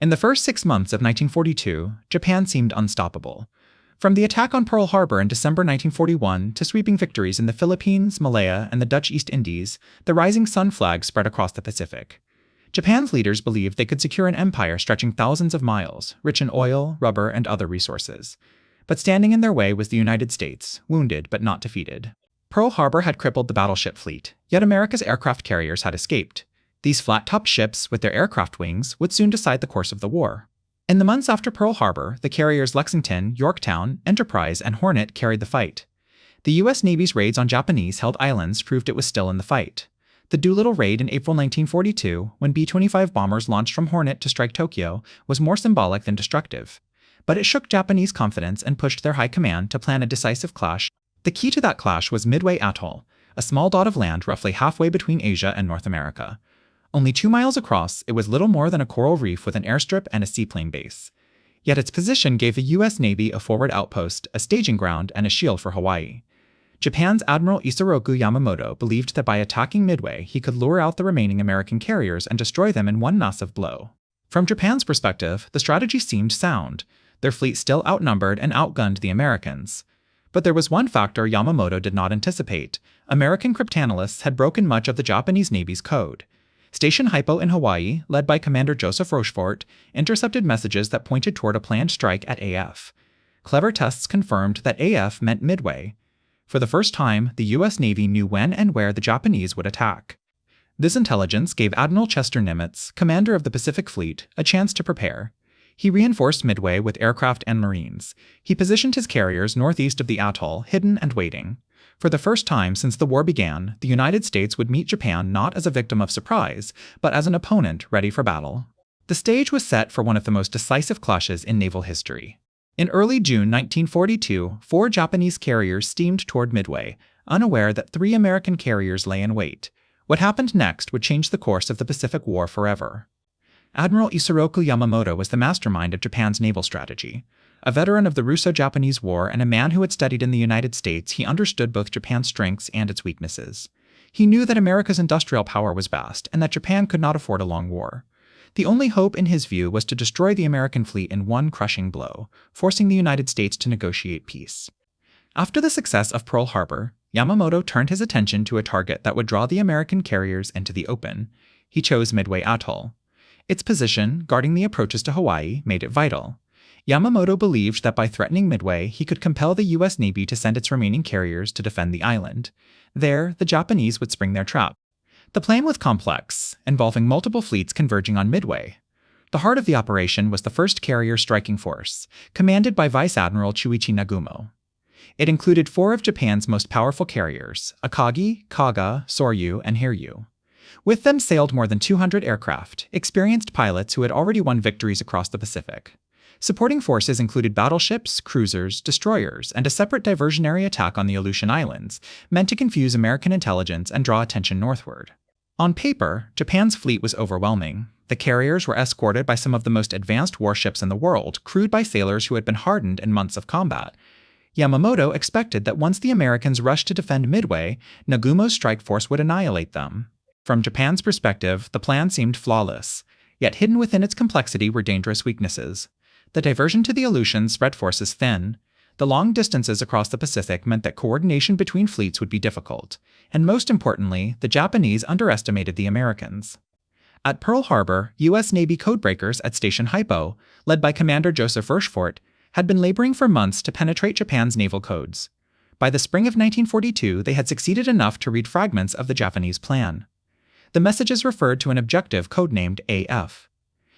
In the first 6 months of 1942, Japan seemed unstoppable. From the attack on Pearl Harbor in December 1941 to sweeping victories in the Philippines, Malaya, and the Dutch East Indies, the rising sun flag spread across the Pacific. Japan's leaders believed they could secure an empire stretching thousands of miles, rich in oil, rubber, and other resources. But standing in their way was the United States, wounded but not defeated. Pearl Harbor had crippled the battleship fleet, yet America's aircraft carriers had escaped. These flat-topped ships, with their aircraft wings, would soon decide the course of the war. In the months after Pearl Harbor, the carriers Lexington, Yorktown, Enterprise, and Hornet carried the fight. The U.S. Navy's raids on Japanese-held islands proved it was still in the fight. The Doolittle raid in April 1942, when B-25 bombers launched from Hornet to strike Tokyo, was more symbolic than destructive. But it shook Japanese confidence and pushed their high command to plan a decisive clash. The key to that clash was Midway Atoll, a small dot of land roughly halfway between Asia and North America. Only 2 miles across, it was little more than a coral reef with an airstrip and a seaplane base. Yet its position gave the U.S. Navy a forward outpost, a staging ground, and a shield for Hawaii. Japan's Admiral Isoroku Yamamoto believed that by attacking Midway, he could lure out the remaining American carriers and destroy them in one massive blow. From Japan's perspective, the strategy seemed sound. Their fleet still outnumbered and outgunned the Americans. But there was one factor Yamamoto did not anticipate. American cryptanalysts had broken much of the Japanese Navy's code. Station Hypo in Hawaii, led by Commander Joseph Rochefort, intercepted messages that pointed toward a planned strike at AF. Clever tests confirmed that AF meant Midway. For the first time, the U.S. Navy knew when and where the Japanese would attack. This intelligence gave Admiral Chester Nimitz, commander of the Pacific Fleet, a chance to prepare. He reinforced Midway with aircraft and marines. He positioned his carriers northeast of the atoll, hidden and waiting. For the first time since the war began, the United States would meet Japan not as a victim of surprise, but as an opponent ready for battle. The stage was set for one of the most decisive clashes in naval history. In early June 1942, 4 Japanese carriers steamed toward Midway, unaware that 3 American carriers lay in wait. What happened next would change the course of the Pacific War forever. Admiral Isoroku Yamamoto was the mastermind of Japan's naval strategy. A veteran of the Russo-Japanese War and a man who had studied in the United States, he understood both Japan's strengths and its weaknesses. He knew that America's industrial power was vast and that Japan could not afford a long war. The only hope, in his view, was to destroy the American fleet in one crushing blow, forcing the United States to negotiate peace. After the success of Pearl Harbor, Yamamoto turned his attention to a target that would draw the American carriers into the open. He chose Midway Atoll. Its position, guarding the approaches to Hawaii, made it vital. Yamamoto believed that by threatening Midway, he could compel the U.S. Navy to send its remaining carriers to defend the island. There, the Japanese would spring their trap. The plan was complex, involving multiple fleets converging on Midway. The heart of the operation was the 1st Carrier Striking Force, commanded by Vice Admiral Chuichi Nagumo. It included 4 of Japan's most powerful carriers, Akagi, Kaga, Soryu, and Hiryu. With them sailed more than 200 aircraft, experienced pilots who had already won victories across the Pacific. Supporting forces included battleships, cruisers, destroyers, and a separate diversionary attack on the Aleutian Islands, meant to confuse American intelligence and draw attention northward. On paper, Japan's fleet was overwhelming. The carriers were escorted by some of the most advanced warships in the world, crewed by sailors who had been hardened in months of combat. Yamamoto expected that once the Americans rushed to defend Midway, Nagumo's strike force would annihilate them. From Japan's perspective, the plan seemed flawless, yet hidden within its complexity were dangerous weaknesses. The diversion to the Aleutians spread forces thin. The long distances across the Pacific meant that coordination between fleets would be difficult, and most importantly, the Japanese underestimated the Americans. At Pearl Harbor, U.S. Navy codebreakers at Station Hypo, led by Commander Joseph Rochefort, had been laboring for months to penetrate Japan's naval codes. By the spring of 1942, they had succeeded enough to read fragments of the Japanese plan. The messages referred to an objective codenamed AF.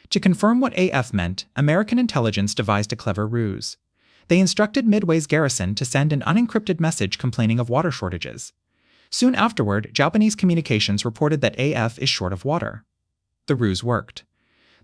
To confirm what AF meant, American intelligence devised a clever ruse. They instructed Midway's garrison to send an unencrypted message complaining of water shortages. Soon afterward, Japanese communications reported that AF is short of water. The ruse worked.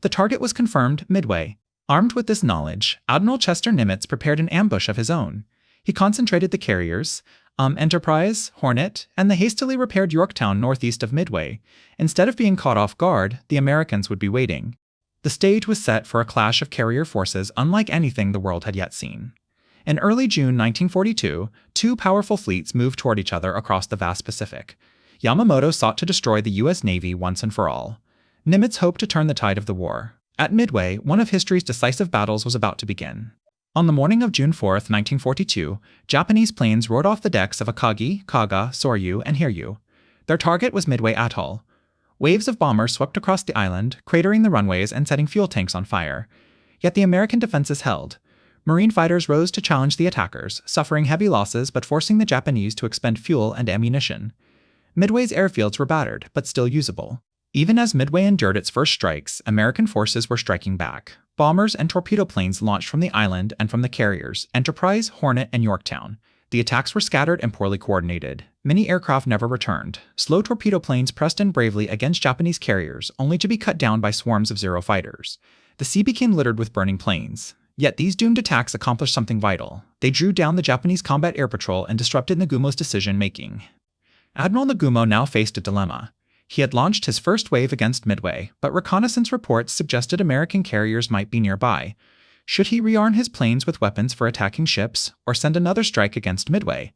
The target was confirmed Midway. Armed with this knowledge, Admiral Chester Nimitz prepared an ambush of his own. He concentrated the carriers, Enterprise, Hornet, and the hastily repaired Yorktown northeast of Midway. Instead of being caught off guard, the Americans would be waiting. The stage was set for a clash of carrier forces unlike anything the world had yet seen. In early June 1942, 2 powerful fleets moved toward each other across the vast Pacific. Yamamoto sought to destroy the U.S. Navy once and for all. Nimitz hoped to turn the tide of the war. At Midway, one of history's decisive battles was about to begin. On the morning of June 4, 1942, Japanese planes roared off the decks of Akagi, Kaga, Soryu, and Hiryu. Their target was Midway Atoll. Waves of bombers swept across the island, cratering the runways and setting fuel tanks on fire. Yet the American defenses held. Marine fighters rose to challenge the attackers, suffering heavy losses but forcing the Japanese to expend fuel and ammunition. Midway's airfields were battered, but still usable. Even as Midway endured its first strikes, American forces were striking back. Bombers and torpedo planes launched from the island and from the carriers, Enterprise, Hornet, and Yorktown. The attacks were scattered and poorly coordinated. Many aircraft never returned. Slow torpedo planes pressed in bravely against Japanese carriers, only to be cut down by swarms of Zero fighters. The sea became littered with burning planes. Yet these doomed attacks accomplished something vital. They drew down the Japanese combat air patrol and disrupted Nagumo's decision-making. Admiral Nagumo now faced a dilemma. He had launched his first wave against Midway, but reconnaissance reports suggested American carriers might be nearby. Should he rearm his planes with weapons for attacking ships, or send another strike against Midway?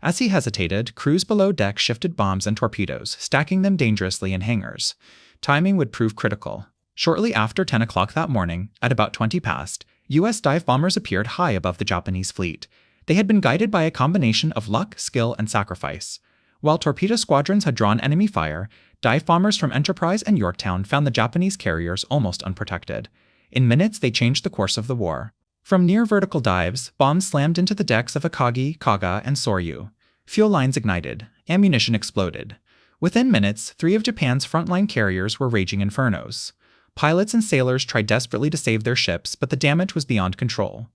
As he hesitated, crews below deck shifted bombs and torpedoes, stacking them dangerously in hangars. Timing would prove critical. Shortly after 10 o'clock that morning, at about 20 past, U.S. dive bombers appeared high above the Japanese fleet. They had been guided by a combination of luck, skill, and sacrifice. While torpedo squadrons had drawn enemy fire, dive bombers from Enterprise and Yorktown found the Japanese carriers almost unprotected. In minutes, they changed the course of the war. From near-vertical dives, bombs slammed into the decks of Akagi, Kaga, and Soryu. Fuel lines ignited. Ammunition exploded. Within minutes, 3 of Japan's frontline carriers were raging infernos. Pilots and sailors tried desperately to save their ships, but the damage was beyond control.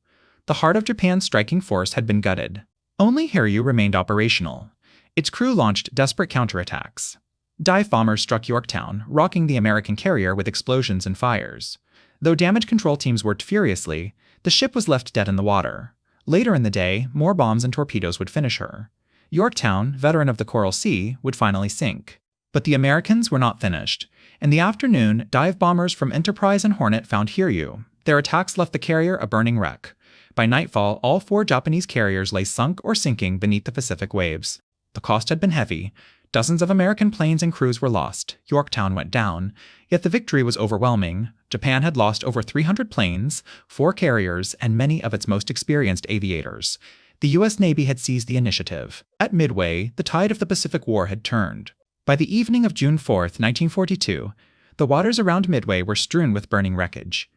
The heart of Japan's striking force had been gutted. Only Hiryu remained operational. Its crew launched desperate counterattacks. Dive bombers struck Yorktown, rocking the American carrier with explosions and fires. Though damage control teams worked furiously, the ship was left dead in the water. Later in the day, more bombs and torpedoes would finish her. Yorktown, veteran of the Coral Sea, would finally sink. But the Americans were not finished. In the afternoon, dive bombers from Enterprise and Hornet found Hiryu. Their attacks left the carrier a burning wreck. By nightfall, all 4 Japanese carriers lay sunk or sinking beneath the Pacific waves. The cost had been heavy. Dozens of American planes and crews were lost. Yorktown went down. Yet the victory was overwhelming. Japan had lost over 300 planes, 4 carriers, and many of its most experienced aviators. The U.S. Navy had seized the initiative. At Midway, the tide of the Pacific War had turned. By the evening of June 4, 1942, the waters around Midway were strewn with burning wreckage.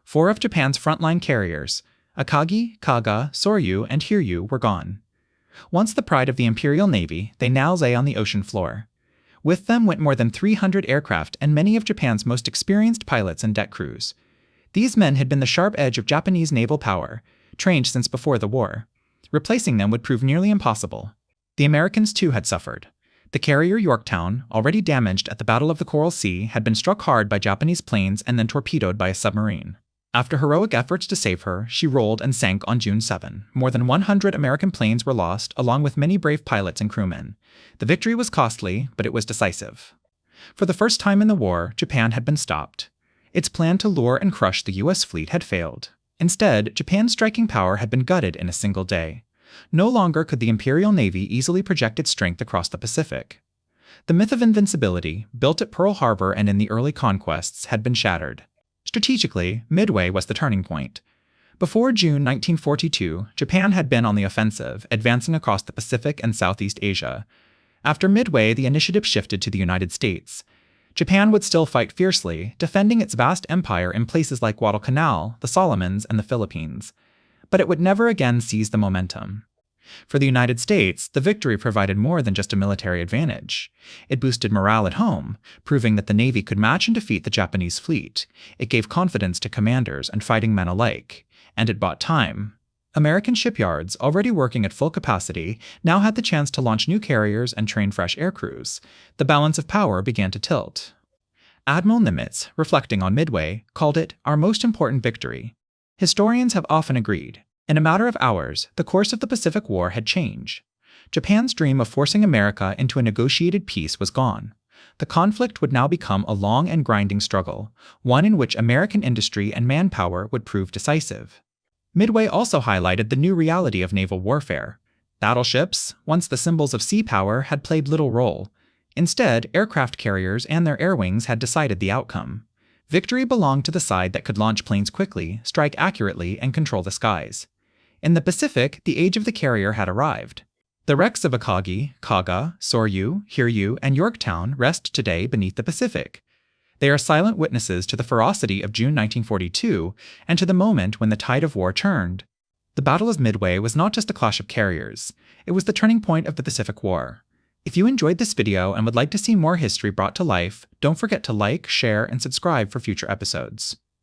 4 of Japan's frontline carriers, Akagi, Kaga, Soryu, and Hiryu, were gone. Once the pride of the Imperial Navy, they now lay on the ocean floor. With them went more than 300 aircraft and many of Japan's most experienced pilots and deck crews. These men had been the sharp edge of Japanese naval power, trained since before the war. Replacing them would prove nearly impossible. The Americans too had suffered. The carrier Yorktown, already damaged at the Battle of the Coral Sea, had been struck hard by Japanese planes and then torpedoed by a submarine. After heroic efforts to save her, she rolled and sank on June 7. More than 100 American planes were lost, along with many brave pilots and crewmen. The victory was costly, but it was decisive. For the first time in the war, Japan had been stopped. Its plan to lure and crush the U.S. fleet had failed. Instead, Japan's striking power had been gutted in a single day. No longer could the Imperial Navy easily project its strength across the Pacific. The myth of invincibility, built at Pearl Harbor and in the early conquests, had been shattered. Strategically, Midway was the turning point. Before June 1942, Japan had been on the offensive, advancing across the Pacific and Southeast Asia. After Midway, the initiative shifted to the United States. Japan would still fight fiercely, defending its vast empire in places like Guadalcanal, the Solomons, and the Philippines. But it would never again seize the momentum. For the United States, the victory provided more than just a military advantage. It boosted morale at home, proving that the Navy could match and defeat the Japanese fleet. It gave confidence to commanders and fighting men alike. And it bought time. American shipyards, already working at full capacity, now had the chance to launch new carriers and train fresh air crews. The balance of power began to tilt. Admiral Nimitz, reflecting on Midway, called it our most important victory. Historians have often agreed. In a matter of hours, the course of the Pacific War had changed. Japan's dream of forcing America into a negotiated peace was gone. The conflict would now become a long and grinding struggle, one in which American industry and manpower would prove decisive. Midway also highlighted the new reality of naval warfare. Battleships, once the symbols of sea power, had played little role. Instead, aircraft carriers and their air wings had decided the outcome. Victory belonged to the side that could launch planes quickly, strike accurately, and control the skies. In the Pacific, the age of the carrier had arrived. The wrecks of Akagi, Kaga, Soryu, Hiryu, and Yorktown rest today beneath the Pacific. They are silent witnesses to the ferocity of June 1942 and to the moment when the tide of war turned. The Battle of Midway was not just a clash of carriers. It was the turning point of the Pacific War. If you enjoyed this video and would like to see more history brought to life, don't forget to like, share, and subscribe for future episodes.